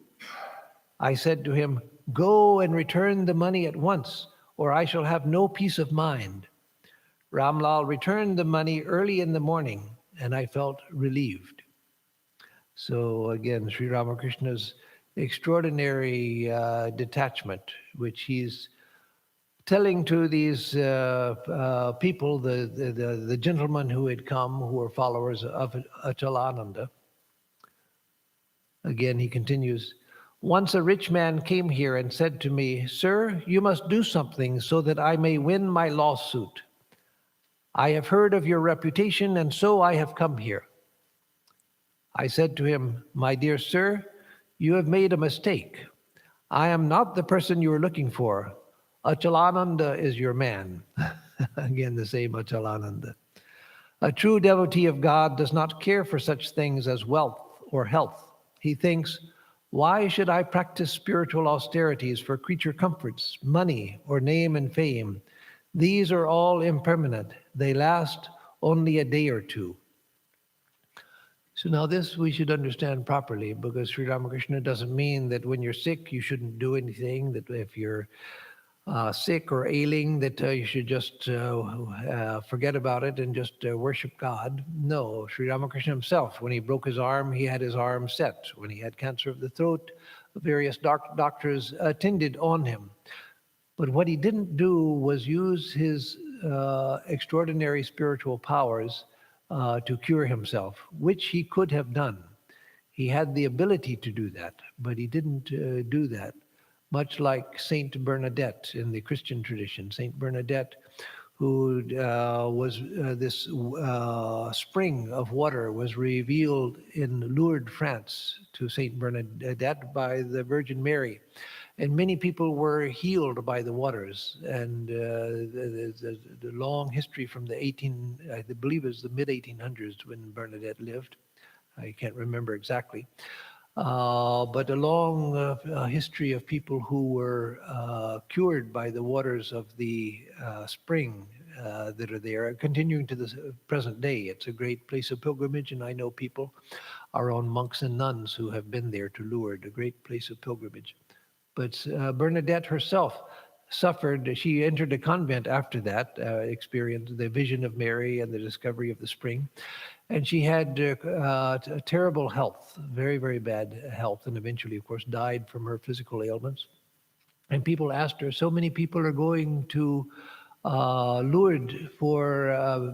I said to him, go and return the money at once, or I shall have no peace of mind. Ramlal returned the money early in the morning, and I felt relieved. So again, Sri Ramakrishna's extraordinary detachment, which he's telling to these people, the gentlemen who had come, who were followers of Achalananda. Again, he continues, once a rich man came here and said to me, sir, you must do something so that I may win my lawsuit. I have heard of your reputation, and so I have come here. I said to him, my dear sir, you have made a mistake. I am not the person you are looking for. Achalananda is your man. Again, the same Achalananda. A true devotee of God does not care for such things as wealth or health. He thinks, why should I practice spiritual austerities for creature comforts, money, or name and fame? These are all impermanent. They last only a day or two. So now this we should understand properly, because Sri Ramakrishna doesn't mean that when you're sick you shouldn't do anything, that if you're sick or ailing, that you should just forget about it and just worship God. No, Sri Ramakrishna himself, when he broke his arm, he had his arm set. When he had cancer of the throat, various doctors attended on him. But what he didn't do was use his extraordinary spiritual powers to cure himself, which he could have done. He had the ability to do that, but he didn't do that. Much like Saint Bernadette in the Christian tradition. Saint Bernadette, who was this spring of water, was revealed in Lourdes, France, to Saint Bernadette by the Virgin Mary. And many people were healed by the waters. And the long history from the I believe it was the mid-1800s when Bernadette lived. I can't remember exactly. But a long history of people who were cured by the waters of the spring that are there, continuing to the present day. It's a great place of pilgrimage, and I know people, our own monks and nuns, who have been there to Lourdes, a great place of pilgrimage. But Bernadette herself suffered. She entered a convent after that, experienced the vision of Mary and the discovery of the spring. And she had terrible health, very, very bad health, and eventually, of course, died from her physical ailments. And people asked her, so many people are going to Lourdes for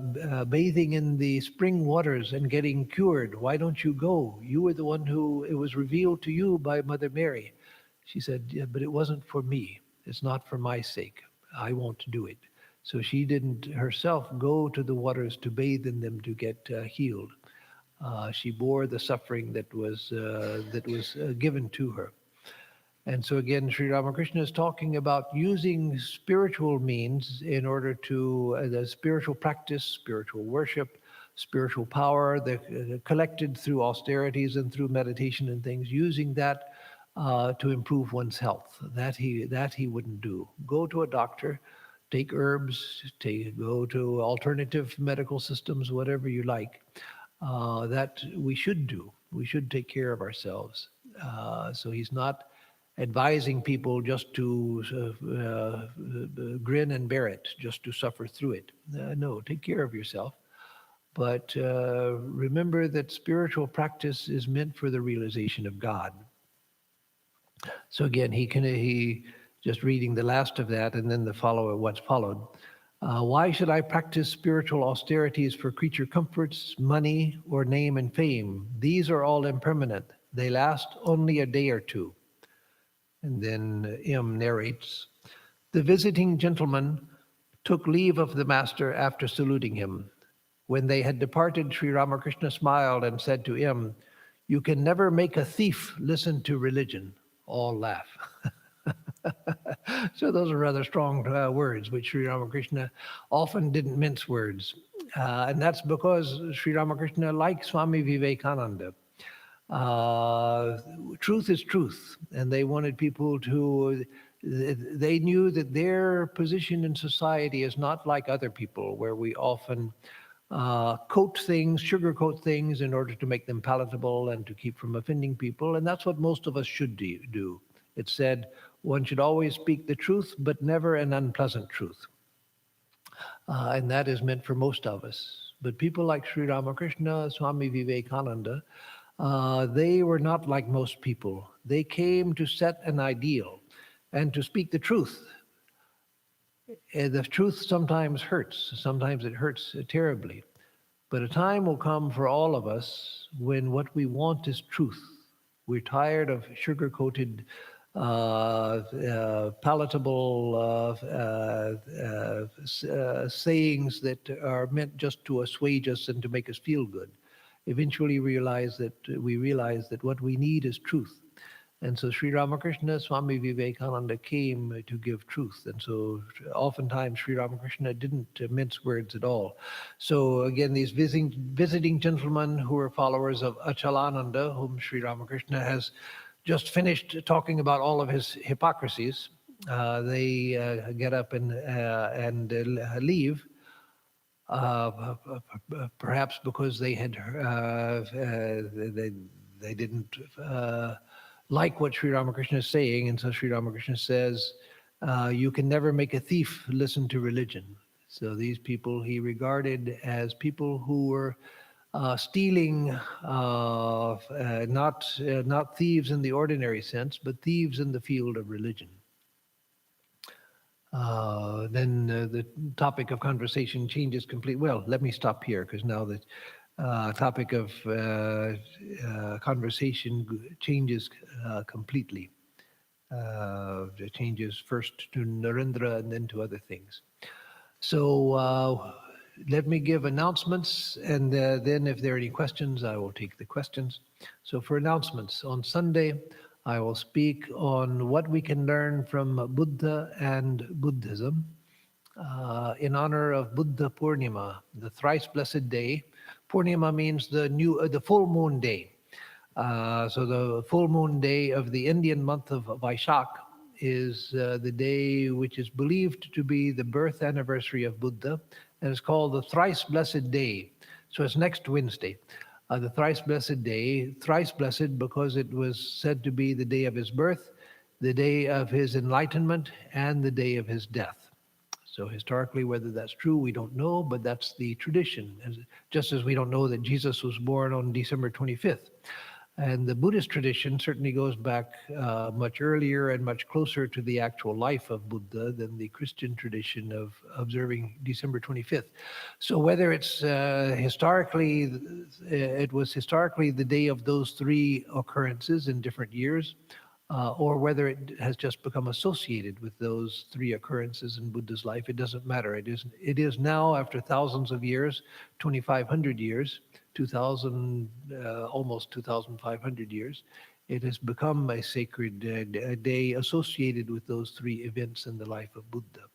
bathing in the spring waters and getting cured. Why don't you go? You were the one who, it was revealed to you by Mother Mary. She said, yeah, but it wasn't for me. It's not for my sake. I won't do it. So she didn't herself go to the waters to bathe in them to get healed. She bore the suffering that was given to her. And so again, Sri Ramakrishna is talking about using spiritual means in order to, the spiritual practice, spiritual worship, spiritual power, collected through austerities and through meditation and things, using that to improve one's health. That he wouldn't do. Go to a doctor, take herbs, go to alternative medical systems, whatever you like. That we should do. We should take care of ourselves. So he's not advising people just to grin and bear it, just to suffer through it. No, take care of yourself. But remember that spiritual practice is meant for the realization of God. So again, he just reading the last of that and then what's followed. Why should I practice spiritual austerities for creature comforts, money, or name and fame? These are all impermanent. They last only a day or two. And then M narrates, the visiting gentleman took leave of the master after saluting him. When they had departed, Sri Ramakrishna smiled and said to M, you can never make a thief listen to religion. All laugh. So those are rather strong words, which Sri Ramakrishna often didn't mince words. And that's because Sri Ramakrishna, like Swami Vivekananda, truth is truth. And they wanted people to, they knew that their position in society is not like other people, where we often sugarcoat things in order to make them palatable and to keep from offending people. And that's what most of us should do. It said, one should always speak the truth, but never an unpleasant truth. And that is meant for most of us. But people like Sri Ramakrishna, Swami Vivekananda, they were not like most people. They came to set an ideal and to speak the truth. The truth sometimes hurts. Sometimes it hurts terribly. But a time will come for all of us when what we want is truth. We're tired of sugar-coated, palatable sayings that are meant just to assuage us and to make us feel good. Eventually we realize that what we need is truth. And so Sri Ramakrishna, Swami Vivekananda came to give truth. And so oftentimes Sri Ramakrishna didn't mince words at all. So again, these visiting gentlemen who are followers of Achalananda, whom Sri Ramakrishna has just finished talking about all of his hypocrisies, they get up and leave. Perhaps because they had they didn't like what Sri Ramakrishna is saying, and so Sri Ramakrishna says, You can never make a thief listen to religion. So these people he regarded as people who were stealing, not thieves in the ordinary sense, but thieves in the field of religion. Then the topic of conversation changes completely. Well, let me stop here because now the topic of conversation changes completely. It changes first to Narendra and then to other things. So let me give announcements, and then if there are any questions, I will take the questions. So for announcements, on Sunday, I will speak on what we can learn from Buddha and Buddhism in honor of Buddha Purnima, the thrice blessed day. Purnima means the full moon day. So the full moon day of the Indian month of Vaishak is the day which is believed to be the birth anniversary of Buddha, and it's called the thrice blessed day. So it's next Wednesday. The thrice blessed day, thrice blessed because it was said to be the day of his birth, the day of his enlightenment, and the day of his death. So historically, whether that's true, we don't know, but that's the tradition, just as we don't know that Jesus was born on December 25th. And the Buddhist tradition certainly goes back much earlier and much closer to the actual life of Buddha than the Christian tradition of observing December 25th. So whether it's historically, it was historically the day of those three occurrences in different years, or whether it has just become associated with those three occurrences in Buddha's life, it doesn't matter. It is now, after thousands of years, 2,500 years, 2,000, almost 2,500 years, it has become a sacred day associated with those three events in the life of Buddha.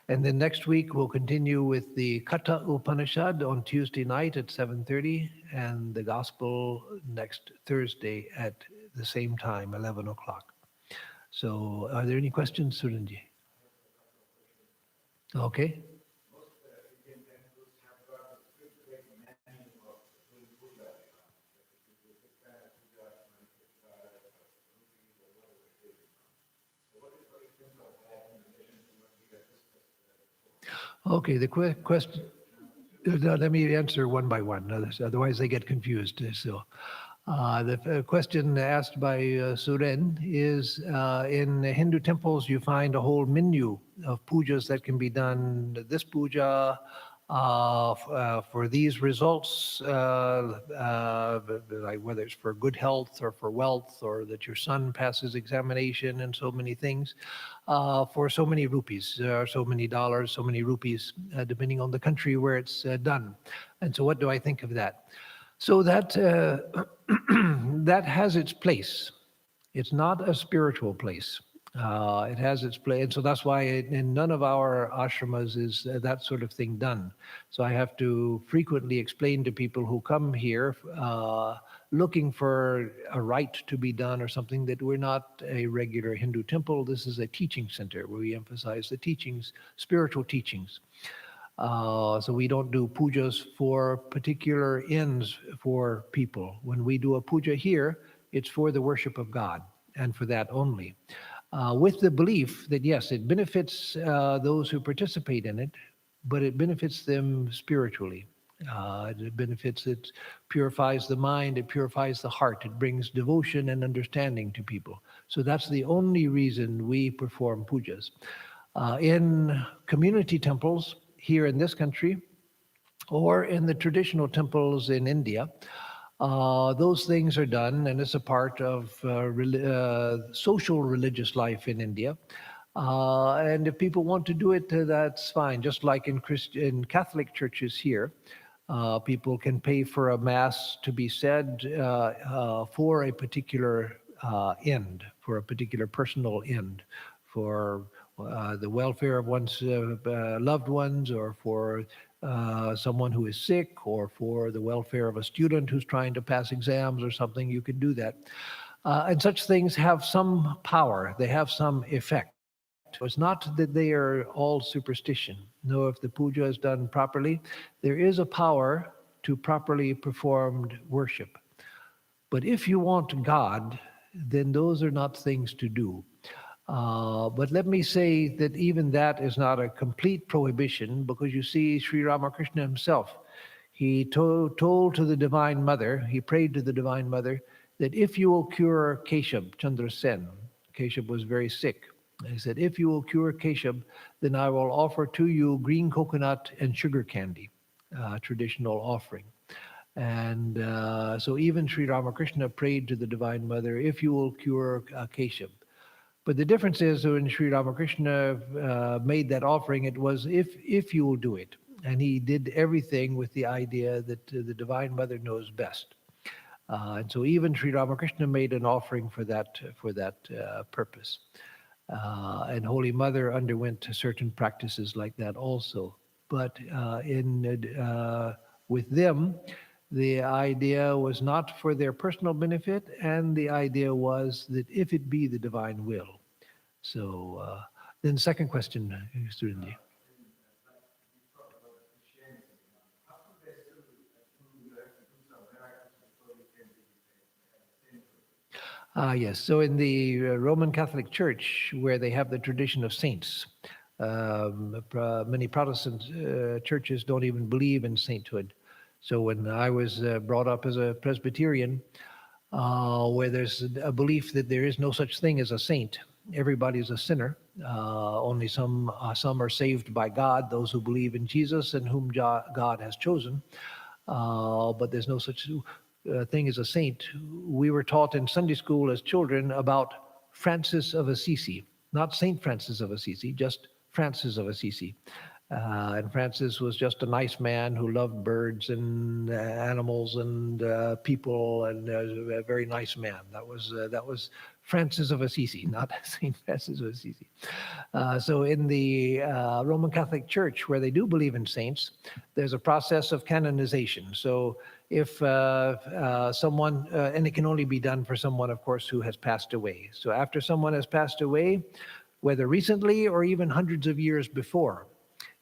And then next week, we'll continue with the Katha Upanishad on Tuesday night at 7:30, and the Gospel next Thursday at the same time, 11 o'clock. So are there any questions, Suranji? Okay. Okay, the question, let me answer one by one, otherwise they get confused. So the question asked by Suren is in Hindu temples, you find a whole menu of pujas that can be done. This puja for these results, like whether it's for good health or for wealth, or that your son passes examination and so many things, for so many rupees, so many dollars, so many rupees, depending on the country where it's done. And so what do I think of that? So that that has its place. It's not a spiritual place. It has its place, and so that's why in none of our ashramas is that sort of thing done. So I have to frequently explain to people who come here looking for a rite to be done or something that we're not a regular Hindu temple. This is a teaching center where we emphasize the teachings, spiritual teachings. So we don't do pujas for particular ends for people. When we do a puja here, it's for the worship of God and for that only. With the belief that yes, it benefits those who participate in it, but it benefits them spiritually. It purifies the mind, it purifies the heart, it brings devotion and understanding to people. So that's the only reason we perform pujas. In community temples here in this country, or in the traditional temples in India, those things are done, and it's a part of social religious life in India. And if people want to do it, that's fine. Just like in Catholic churches here, people can pay for a mass to be said for a particular end, for a particular personal end, for the welfare of one's loved ones, or for someone who is sick, or for the welfare of a student who's trying to pass exams or something. You can do that. And such things have some power. They have some effect. It's not that they are all superstition. No, if the puja is done properly, there is a power to properly performed worship. But if you want God, then those are not things to do. But let me say that even that is not a complete prohibition, because you see, Sri Ramakrishna himself, he told to the Divine Mother, he prayed to the Divine Mother, that if you will cure Keshab, Chandra Sen, Keshab was very sick. He said, if you will cure Keshab, then I will offer to you green coconut and sugar candy, traditional offering. And so even Sri Ramakrishna prayed to the Divine Mother, if you will cure Keshab. But the difference is when Sri Ramakrishna made that offering, it was if you will do it. And he did everything with the idea that the Divine Mother knows best. And so even Sri Ramakrishna made an offering for that purpose. And Holy Mother underwent certain practices like that also. But with them, the idea was not for their personal benefit, and the idea was that if it be the divine will. So then second question, Surinji. Yes. So in the Roman Catholic Church, where they have the tradition of saints, many Protestant churches don't even believe in sainthood. So when I was brought up as a Presbyterian, where there's a belief that there is no such thing as a saint, everybody's a sinner. Only some are saved by God, those who believe in Jesus and whom God has chosen. But there's no such thing as a saint. We were taught in Sunday school as children about Francis of Assisi, not Saint Francis of Assisi, just Francis of Assisi. And Francis was just a nice man who loved birds and animals and people, and a very nice man. That was Francis of Assisi, not Saint Francis of Assisi. So in the Roman Catholic Church, where they do believe in saints, there's a process of canonization. So if someone, and it can only be done for someone, of course, who has passed away. So after someone has passed away, whether recently or even hundreds of years before,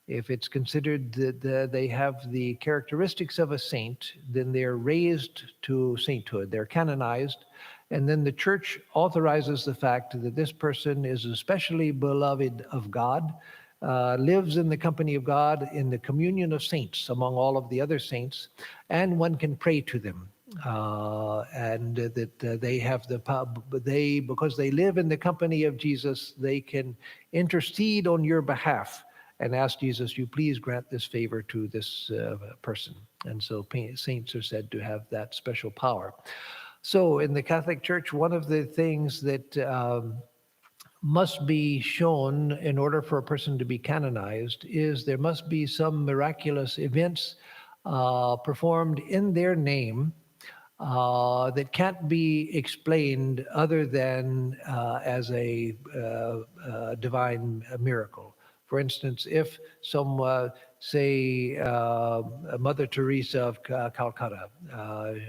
if it's considered that they have the characteristics of a saint, then they're raised to sainthood. They're canonized. And then the church authorizes the fact that this person is especially beloved of God, lives in the company of God, in the communion of saints among all of the other saints, and one can pray to them. And that they have because they live in the company of Jesus, they can intercede on your behalf and ask Jesus, you please grant this favor to this person. And so saints are said to have that special power. So in the Catholic Church, one of the things that must be shown in order for a person to be canonized is there must be some miraculous events performed in their name that can't be explained other than as a divine miracle. For instance, if some, say, Mother Teresa of Calcutta,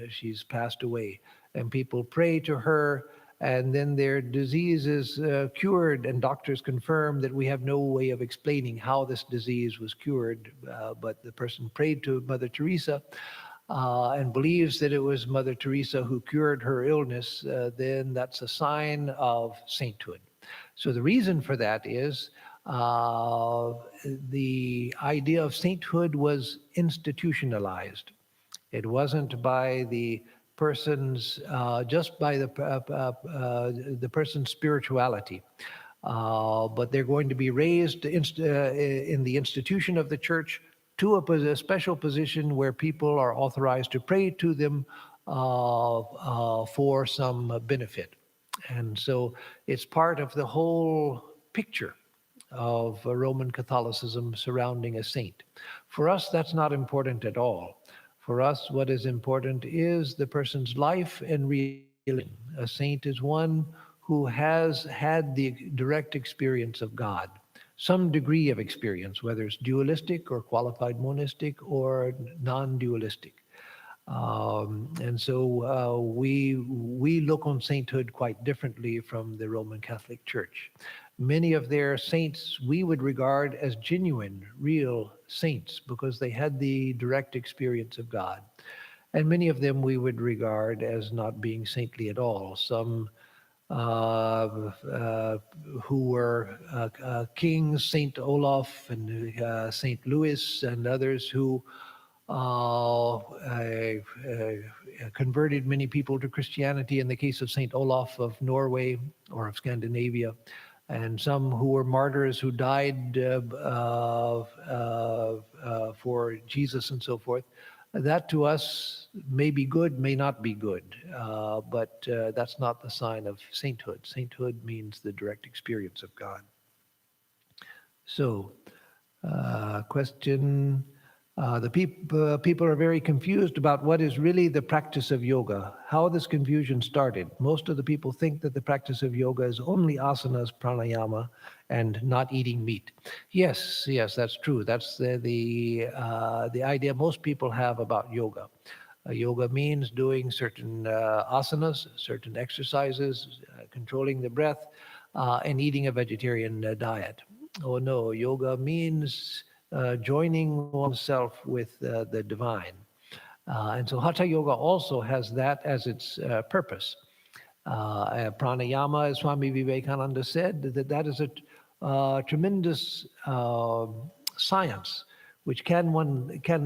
she's passed away, and people pray to her, and then their disease is cured, and doctors confirm that we have no way of explaining how this disease was cured, but the person prayed to Mother Teresa, and believes that it was Mother Teresa who cured her illness, then that's a sign of sainthood. So the reason for that is the idea of sainthood was institutionalized. It wasn't by the person's, just by the person's spirituality. But they're going to be raised in the institution of the church to a special position where people are authorized to pray to them for some benefit. And so it's part of the whole picture of Roman Catholicism surrounding a saint. For us, that's not important at all. For us, what is important is the person's life and relation. A saint is one who has had the direct experience of God, some degree of experience, whether it's dualistic or qualified monistic or non-dualistic. And so we look on sainthood quite differently from the Roman Catholic Church. Many of their saints we would regard as genuine, real saints because they had the direct experience of God. And many of them we would regard as not being saintly at all. Some who were kings, Saint Olaf and Saint Louis and others who converted many people to Christianity in the case of Saint Olaf of Norway or of Scandinavia, and some who were martyrs who died for Jesus and so forth. That to us may be good, may not be good, but that's not the sign of sainthood. Sainthood means the direct experience of God. So, question. The people are very confused about what is really the practice of yoga, how this confusion started. Most of the people think that the practice of yoga is only asanas, pranayama, and not eating meat. Yes, that's true. That's the idea most people have about yoga. Yoga means doing certain asanas, certain exercises, controlling the breath, and eating a vegetarian diet. Oh no, yoga means joining oneself with the divine. And so Hatha Yoga also has that as its purpose. Pranayama, as Swami Vivekananda said, that is a tremendous science which can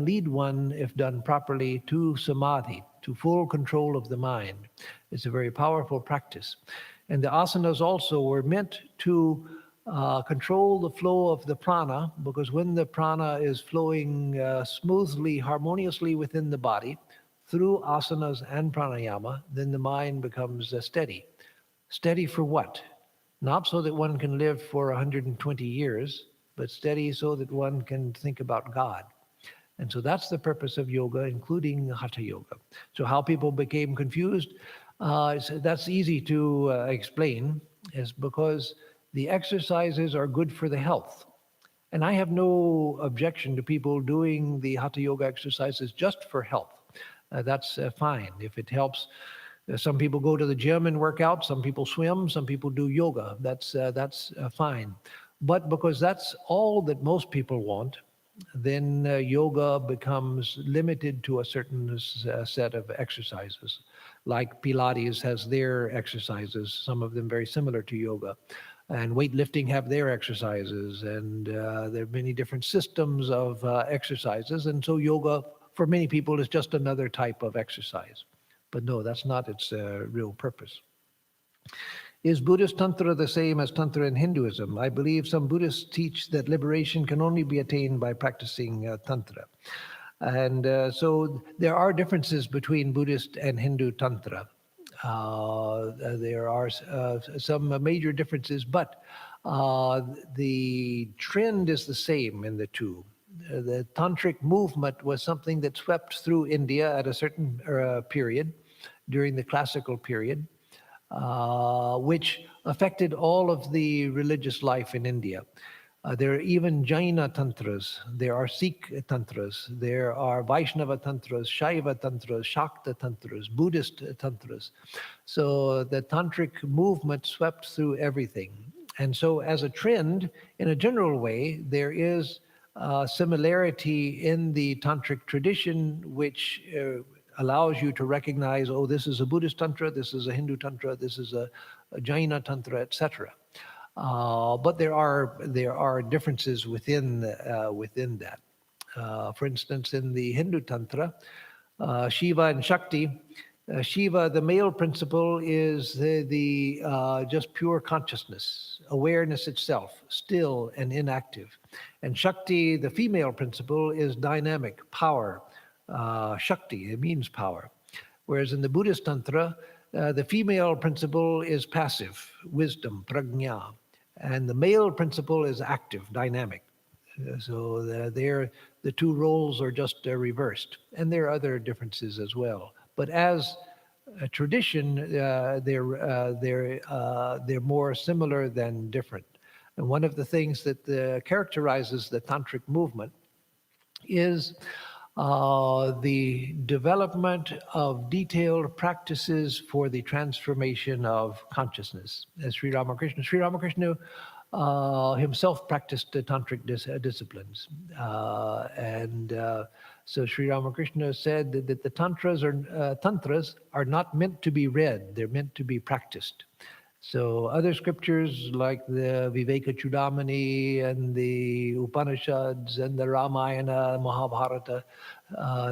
lead one, if done properly, to samadhi, to full control of the mind. It's a very powerful practice. And the asanas also were meant to control the flow of the prana, because when the prana is flowing smoothly, harmoniously within the body, through asanas and pranayama, then the mind becomes steady. Steady for what? Not so that one can live for 120 years, but steady so that one can think about God. And so that's the purpose of yoga, including Hatha Yoga. So how people became confused, that's easy to explain, is because the exercises are good for the health. And I have no objection to people doing the Hatha Yoga exercises just for health. That's fine. If it helps, some people go to the gym and work out, some people swim, some people do yoga. That's fine. But because that's all that most people want, then yoga becomes limited to a certain set of exercises. Like Pilates has their exercises, some of them very similar to yoga. And weightlifting have their exercises, and there are many different systems of exercises. And so yoga, for many people, is just another type of exercise. But no, that's not its real purpose. Is Buddhist Tantra the same as Tantra in Hinduism? I believe some Buddhists teach that liberation can only be attained by practicing Tantra. And so there are differences between Buddhist and Hindu Tantra. There are some major differences, but the trend is the same in the two. The tantric movement was something that swept through India at a certain period, during the classical period, which affected all of the religious life in India. There are even Jaina tantras, there are Sikh tantras, there are Vaishnava tantras, Shaiva tantras, Shakta tantras, Buddhist tantras. So the tantric movement swept through everything. And so as a trend, in a general way, there is similarity in the tantric tradition, which allows you to recognize, oh, this is a Buddhist tantra, this is a Hindu tantra, this is a Jaina tantra, etc. But there are differences within that. For instance, in the Hindu Tantra, Shiva and Shakti, Shiva, the male principle, is the just pure consciousness, awareness itself, still and inactive. And Shakti, the female principle, is dynamic, power. Shakti, it means power. Whereas in the Buddhist Tantra, the female principle is passive, wisdom, prajna. And the male principle is active, dynamic. So the two roles are just reversed. And there are other differences as well. But as a tradition, they're more similar than different. And one of the things that characterizes the tantric movement is the development of detailed practices for the transformation of consciousness. As Sri Ramakrishna himself practiced tantric disciplines. So Sri Ramakrishna said that the tantras are not meant to be read, they're meant to be practiced. So other scriptures like the Viveka Chudamani and the Upanishads and the Ramayana, Mahabharata,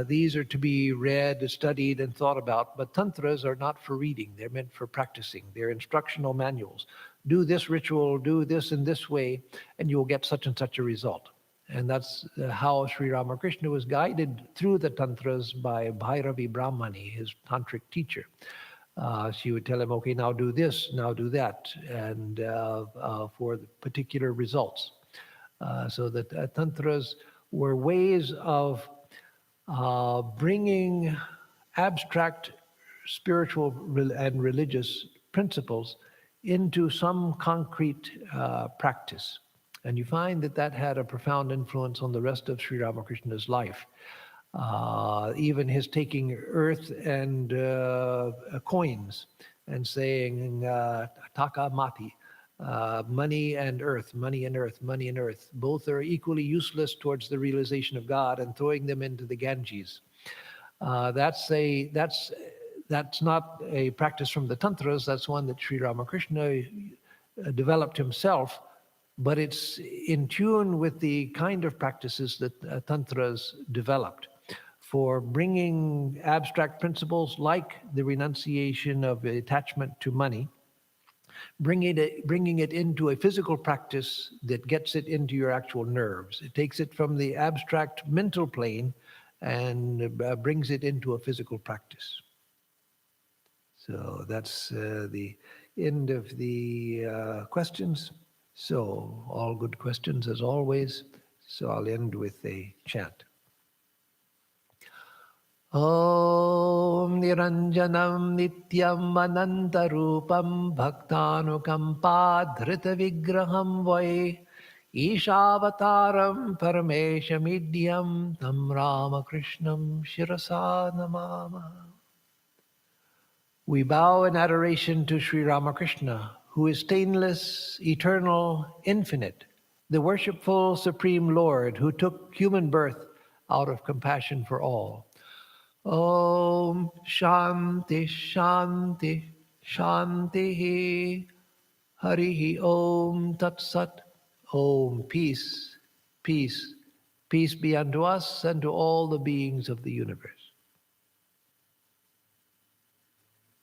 these are to be read, studied, and thought about. But tantras are not for reading. They're meant for practicing. They're instructional manuals. Do this ritual, do this in this way, and you will get such and such a result. And that's how Sri Ramakrishna was guided through the tantras by Bhairavi Brahmani, his tantric teacher. She would tell him, okay, now do this, now do that, and for the particular results. So that tantras were ways of bringing abstract spiritual and religious principles into some concrete practice. And you find that that had a profound influence on the rest of Sri Ramakrishna's life. Even his taking earth and coins and saying taka mati, money and earth, money and earth, money and earth. Both are equally useless towards the realization of God, and throwing them into the Ganges. That's not a practice from the tantras. That's one that Sri Ramakrishna developed himself, but it's in tune with the kind of practices that tantras developed for bringing abstract principles like the renunciation of attachment to money, bringing it into a physical practice that gets it into your actual nerves. It takes it from the abstract mental plane and brings it into a physical practice. So that's the end of the questions. So all good questions as always. So I'll end with a chant. Om Niranjanam Nityam Anantarupam Bhaktanukampa Vigraham Vai Ishavataram Parameshamidhyam Tam Ramakrishnam Shirasa Namama. We bow in adoration to Sri Ramakrishna, who is stainless, eternal, infinite, the worshipful Supreme Lord who took human birth out of compassion for all. Om Shanti Shanti Shanti Harihi Om Tat Sat. Om peace, peace, peace be unto us and to all the beings of the universe.